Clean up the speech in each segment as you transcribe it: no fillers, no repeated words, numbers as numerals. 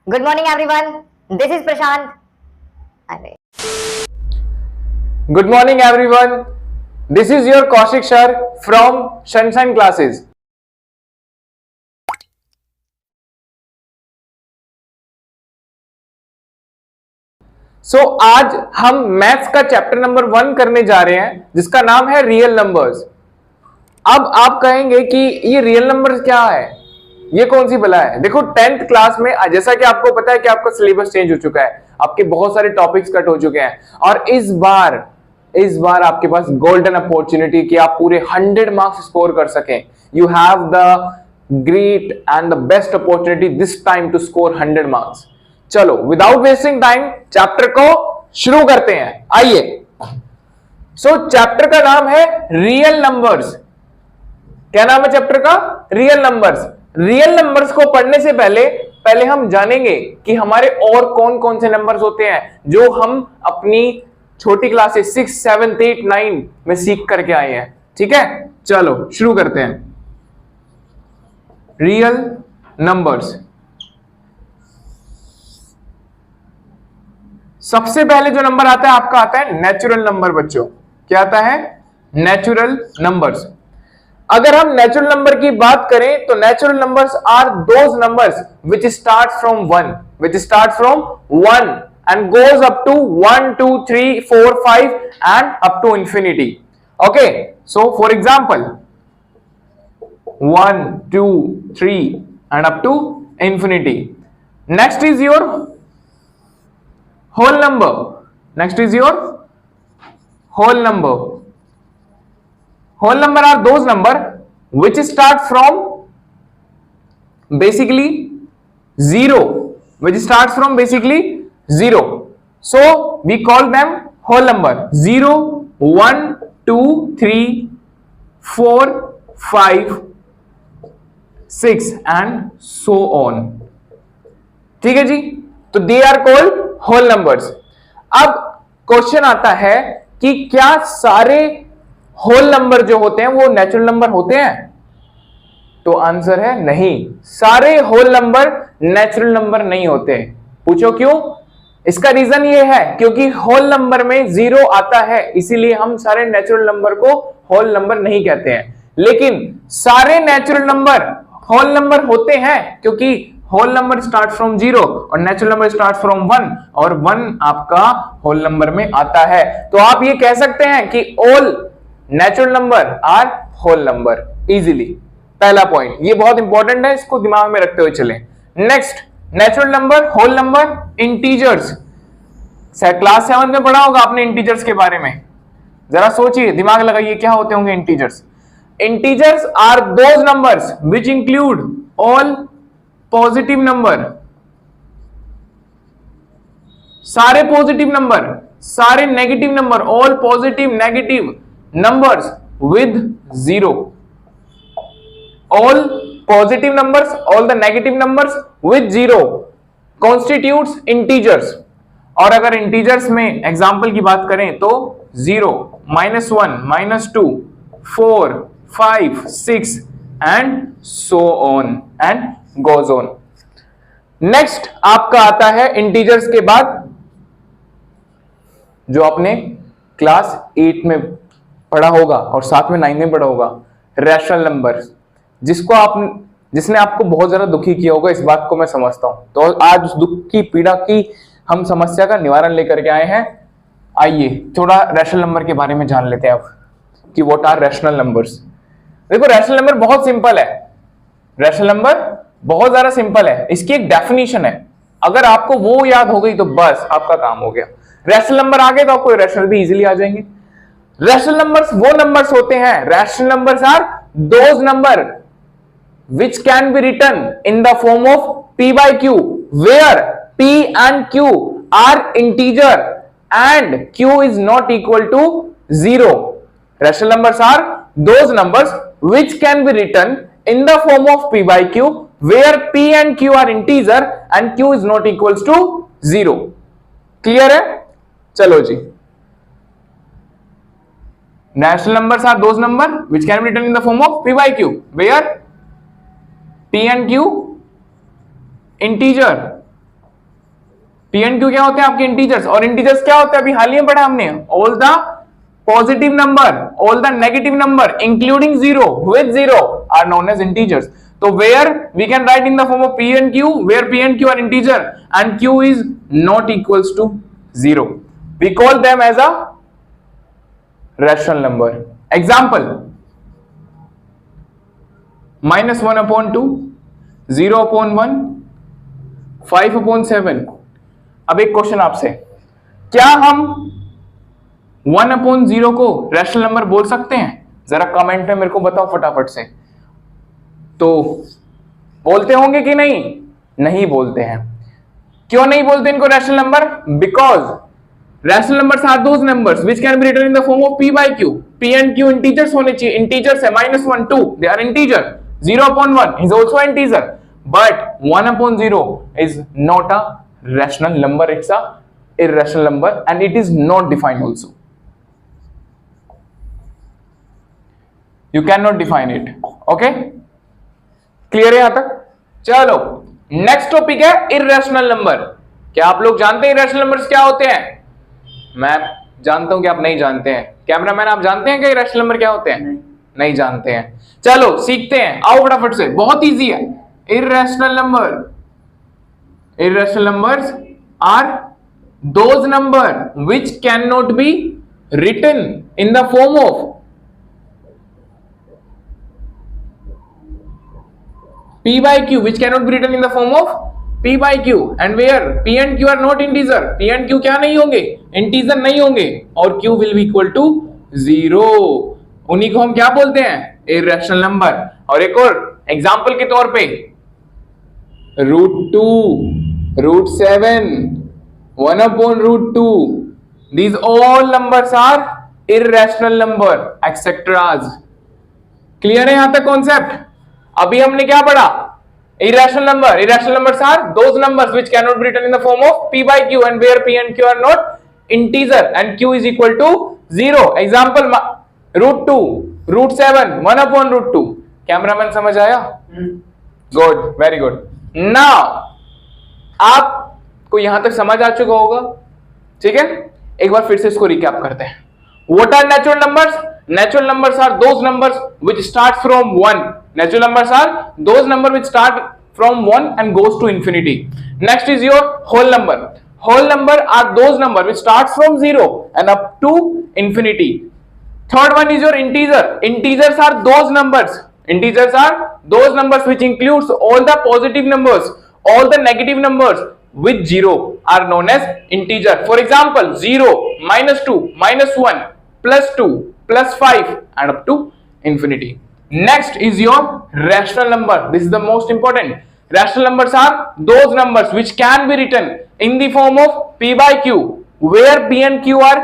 Good morning, everyone. This is Prashant. अरे Good morning, everyone. This is your Kaushik Sir from Sunshine Classes. आज हम maths का chapter number 1 करने जा रहे हैं जिसका नाम है रियल नंबर्स। अब आप कहेंगे कि ये रियल नंबर्स क्या है, ये कौन सी बला है। देखो 10th क्लास में जैसा कि आपको पता है कि आपका सिलेबस चेंज हो चुका है, आपके बहुत सारे टॉपिक्स कट हो चुके हैं और इस बार आपके पास गोल्डन अपॉर्चुनिटी कि आप पूरे 100 मार्क्स स्कोर कर सकें। You have the great and the best opportunity this time to score 100 marks. चलो विदाउट वेस्टिंग टाइम चैप्टर को शुरू करते हैं। आइए, चैप्टर का नाम है रियल नंबर्स। क्या नाम है चैप्टर का? Real numbers. रियल नंबर्स को पढ़ने से पहले हम जानेंगे कि हमारे और कौन कौन से नंबर्स होते हैं जो हम अपनी छोटी क्लासेस 6, 7, 8, 9 में सीख करके आए हैं। ठीक है, चलो शुरू करते हैं। Real numbers. सबसे पहले जो नंबर आता है आपका आता है नेचुरल नंबर। बच्चों क्या आता है? Natural numbers. अगर हम नेचुरल नंबर की बात करें तो natural numbers are those numbers which start from 1 and goes up to 1, 2, 3, 4, 5 and up to infinity. Okay, so for example 1, 2, 3 and up to infinity. Next is your whole number. Whole number are those number which start from basically 0, so we call them whole number. 0, 1, 2, 3, 4, 5, 6 and so on. ठीक है जी, तो they are called whole numbers. अब question आता है कि क्या सारे होल नंबर जो होते हैं वो नेचुरल नंबर होते हैं? तो आंसर है नहीं, सारे होल नंबर नेचुरल नंबर नहीं होते। पूछो क्यों? इसका रीजन ये है क्योंकि होल नंबर में 0 आता है, इसीलिए हम सारे नेचुरल नंबर को होल नंबर नहीं कहते हैं। लेकिन सारे नेचुरल नंबर होल नंबर होते हैं क्योंकि होल नंबर स्टार्ट फ्रॉम 0 और नेचुरल नंबर स्टार्ट फ्रॉम 1 और 1 आपका होल नंबर में आता है। तो आप ये कह सकते हैं कि all natural number are whole number easily. पहला पॉइंट ये बहुत इंपॉर्टेंट है, इसको दिमाग में रखते हुए चलें। Next, natural number, whole number, integers. Class 7 में पढ़ा होगा आपने इंटीजर्स के बारे में। जरा सोचिए, दिमाग लगाइए, क्या होते होंगे integers? Integers are those numbers which include all positive number, सारे पॉजिटिव नंबर, सारे negative number, all positive negative numbers with 0. All positive numbers, all the negative numbers with 0 constitutes integers. और अगर integers में एग्जाम्पल की बात करें तो 0, -1, -2, 4, 5, 6 and so on and goes on. Next आपका आता है इंटीजर्स के बाद जो आपने क्लास 8 में पढ़ा होगा और साथ में 9 में पढ़ा होगा, रैशनल नंबर, जिसने आपको बहुत ज्यादा दुखी किया होगा। इस बात को मैं समझता हूं। तो आज उस दुख की, पीड़ा की हम समस्या का निवारण लेकर के आए हैं। आइए थोड़ा रैशनल नंबर के बारे में जान लेते हैं अब कि व्हाट आर रैशनल नंबर्स। देखो रैशनल नंबर बहुत सिंपल है, रैशनल नंबर बहुत ज्यादा सिंपल है। इसकी एक डेफिनेशन है, अगर आपको वो याद हो गई तो बस आपका काम हो गया। रैशनल नंबर आ गए तो आपको रैशनल भी इजीली आ जाएंगे। रैशनल नंबर्स वो नंबर्स होते हैं, rational numbers are those number which can be written in the form of p by q, where p and q are integer and q is not equal to 0. Rational numbers are those numbers which can be written in the form of p by q, where p and q are integer and q is not equals to 0. Clear है? चलो जी, natural numbers are those number which can be written in the form of p by q, where p and q integer P and Q क्या होते हैं आपके integers, और integers क्या होते हैं अभी हाल ही में पढ़ा हमने, all the positive number, all the negative number including zero with zero are known as integers. तो where we can write in the form of P and Q, where P and Q are integer and Q is not equals to zero, we call them as a rational number. Example -1/2, 0/1, 5/7. अब एक question आपसे, क्या हम 1/0 को rational number बोल सकते हैं? जरा कमेंट में मेरे को बताओ फटाफट से. तो बोलते होंगे कि नहीं? नहीं बोलते हैं. क्यों नहीं बोलते इनको rational number? Because rational numbers are those numbers which can be written in the form of p by q. p and q integers होने चाहिए. इंटीजर्स है -1, 2 they are integer. 0/1 is also integer, but 1/0 is not a rational number, it's a irrational number and it is not defined also. You cannot define it. Okay, clear है यहां तक? चलो next topic है irrational number. क्या आप लोग जानते हैं irrational numbers क्या होते हैं? मैं जानता हूं कि आप नहीं जानते हैं. कैमरामैन आप जानते हैं कि irrational number क्या होते हैं? नहीं जानते हैं. चलो सीखते हैं, आओ फटाफट से, बहुत इजी है. irrational numbers are those number which cannot be written in the form of p by q, which cannot be written in the form of p by q, and where p and q are not integer. p and q क्या नहीं होंगे? Integer नहीं होंगे, और q will be equal to 0. उन्हीं को हम क्या बोलते हैं? Irrational number. और एक और एग्जांपल के तौर पे √2, √7, 1/√2, these all numbers are irrational number, etc. Clear है यहां तक कॉन्सेप्ट? अभी हमने क्या पढ़ा? irrational number. Irrational numbers are those numbers which cannot be written in the form of p by q, and where p and q are not integer and q is equal to 0. Example √2, √7, 1/√2. Cameraman समझ आया? Good, very good. Now आपको यहां तक समझ आ चुका होगा, ठीक है? एक बार फिर से इसको रिकैप करते हैं. What are natural numbers? Natural numbers are those numbers which start from 1. Natural numbers are those numbers which start from 1 and goes to infinity. Next is your whole number. Whole number are those numbers which starts from 0 and up to infinity. Third one is your integer. Integers are those numbers. Integers are those numbers which includes all the positive numbers, all the negative numbers with 0 are known as integer. For example, 0, -2, -1, +2, +5 and up to infinity. Next is your rational number. This is the most important. Rational numbers are those numbers which can be written in the form of p by q, where p and q are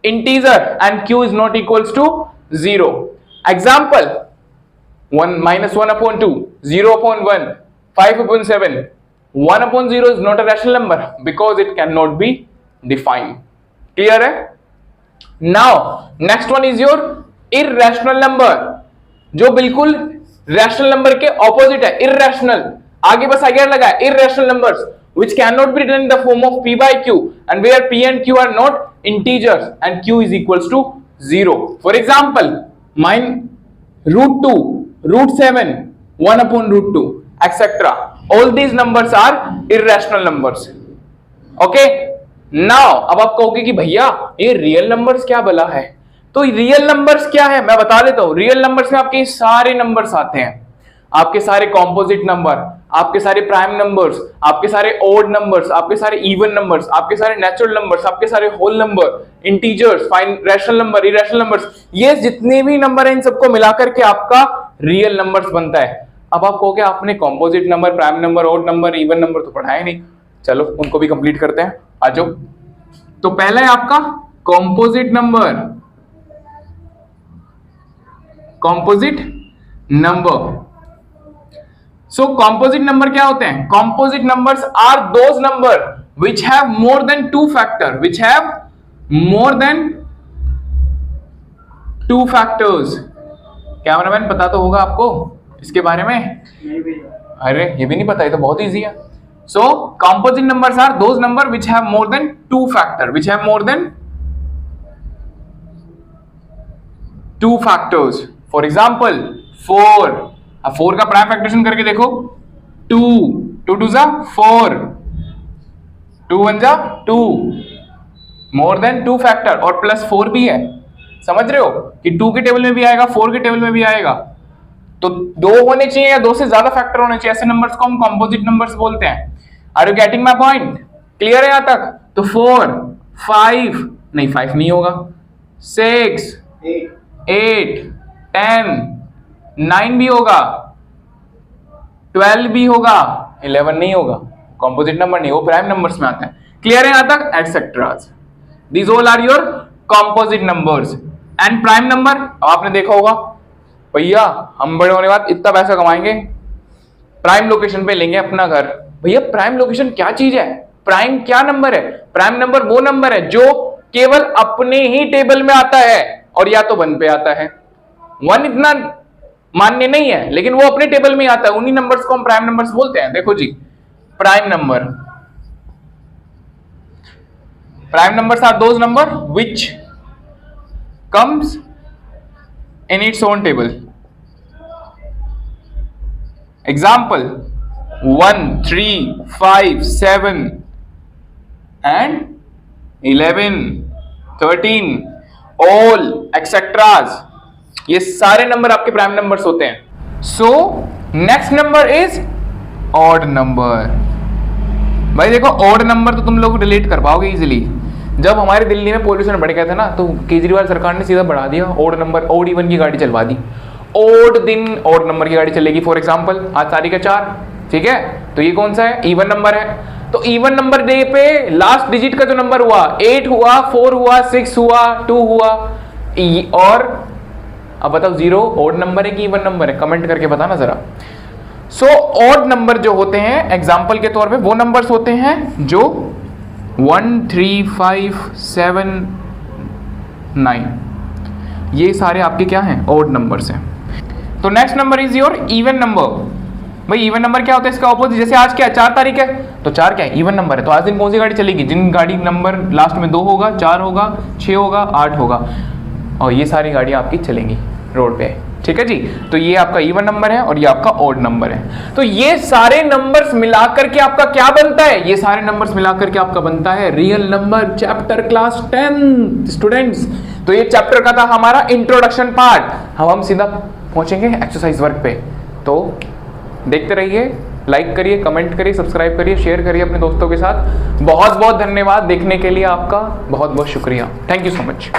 integer and q is not equals to 0. Example, 1/2, 0/1, 5/7. 1/0 is not a rational number because it cannot be defined. Clear है? Now next one is your irrational number, जो बिल्कुल rational number के opposite है. Irrational, आगे बस आगे लगा है. Irrational numbers which cannot be written in the form of p by q, and where p and q are not integers and q is equals to 0. For example, √2, √7, 1/√2, etc. All these numbers are irrational numbers. Okay? Now अब आप कहोगे कि भैया ये real numbers क्या भला है? तो रियल नंबर्स क्या है मैं बता देता हूं. रियल नंबर्स में आपके सारे नंबर्स आते हैं. आपके सारे कॉम्पोजिट नंबर, आपके सारे प्राइम नंबर्स, आपके सारे ऑड नंबर्स, आपके सारे इवन नंबर्स, आपके सारे नेचुरल नंबर्स, आपके सारे whole number, integers, fine rational number, irrational numbers, ये जितने भी नंबर हैं इन सबको मिलाकर के आपका रियल नंबर्स बनता है. अब आप कहोगे आपने composite number, prime number, odd number, even number तो पढ़ाया नहीं. चलो उनको भी कंप्लीट करते हैं, आ जाओ. तो पहला है आपका composite number. Composite number. So composite number क्या होते हैं? Composite numbers are those number which have more than 2 factor, which have more than 2 factors. Cameraman पता तो होगा आपको इसके बारे में? नहीं भैया. अरे ये भी नहीं पता, ये तो बहुत इजी है. So composite numbers are those number which have more than 2 factor, which have more than 2 factors. For example 4. अब 4 का प्राइम फैक्टरेशन करके देखो 2 2 2 जा 4 2 1 जा 2, मोर देन 2 फैक्टर और प्लस 4 भी है. समझ रहे हो कि 2 के टेबल में भी आएगा 4 के टेबल में भी आएगा. तो 2 होने चाहिए या 2 से ज्यादा फैक्टर होने चाहिए. ऐसे नंबर्स को हम कंपोजिट नंबर्स बोलते हैं. Are you getting my point? Clear है यहां तक? तो 4 5 नहीं 5 नहीं होगा, 6 8 10 9 भी होगा, 12 भी होगा, 11 नहीं होगा. कंपोजिट नंबर नहीं, वो प्राइम नंबर्स में आता है. क्लियर है यहां तक? Etcetera. These all are your composite numbers and prime number. अब आपने देखा होगा भैया हम बड़े होने के बाद इतना पैसा कमाएंगे, प्राइम लोकेशन पे लेंगे अपना घर. भैया प्राइम लोकेशन क्या चीज है? प्राइम क्या नंबर है? प्राइम नंबर वो नंबर है जो केवल अपने ही टेबल में आता है और या तो 1 पे आता है. 1 इतना मान्य नहीं है लेकिन वो अपने टेबल में आता है. उन्हीं नंबर्स को हम प्राइम नंबर्स बोलते हैं. देखो जी, prime number, prime numbers are those number which comes in its own table. Example 1 3 5 7 and 11 13 all etc. ये सारे नंबर आपके प्राइम नंबर्स होते हैं. So next number is odd number. भाई देखो ऑड नंबर तो तुम लोग रिलेट कर पाओगे इजीली. जब हमारे दिल्ली में पॉल्यूशन बढ़ गया था ना तो केजरीवाल सरकार ने सीधा बढ़ा दिया ऑड नंबर, ऑड इवन की गाड़ी चलवा दी. ऑड दिन ऑड नंबर की गाड़ी चलेगी. फॉर एग्जांपल आज तारीख है 4, ठीक है, तो ये कौन सा है? इवन नंबर है. तो इवन नंबर डे पे लास्ट डिजिट का जो नंबर हुआ 8 हुआ, 4 हुआ, 6 हुआ, 2 हुआ. और अब बताओ 0 ऑड नंबर है कि इवन नंबर है? कमेंट करके बताना जरा. सो ऑड नंबर जो होते हैं एग्जाम्पल के तौर पे वो नंबर्स होते हैं जो 1 3 5 7 9, ये सारे आपके क्या हैं? ऑड नंबर्स हैं. तो next number is your even number. भाई इवन नंबर क्या होता है? इसका ऑपोजिट. जैसे आज क्या है? 4 तारीख है तो 4 क्या है? इवन नंबर है. तो आज दिन कौन सी गाड़ी चलेगी? जिन गाड़ी नंबर लास्ट में 2 होगा, 4 होगा, 6 होगा, 8 होगा, और ये सारी गाड़ियां आपकी चलेंगी रोड पे. ठीक है जी. तो ये आपका इवन नंबर है और ये आपका ऑड नंबर है. तो ये सारे नंबर्स मिलाकर के आपका क्या बनता है? ये सारे नंबर्स मिलाकर के आपका बनता है real number. Chapter class 10 students. तो ये चैप्टर का था हमारा इंट्रोडक्शन पार्ट. हम सीधा पहुंचेंगे एक्सरसाइज वर्क पे. तो देखते रहिए, लाइक करिए, कमेंट करिए, सब्सक्राइब करिए, शेयर करिए अपने दोस्तों के साथ. बहुत बहुत धन्यवाद देखने के लिए. आपका बहुत बहुत शुक्रिया. Thank you so much.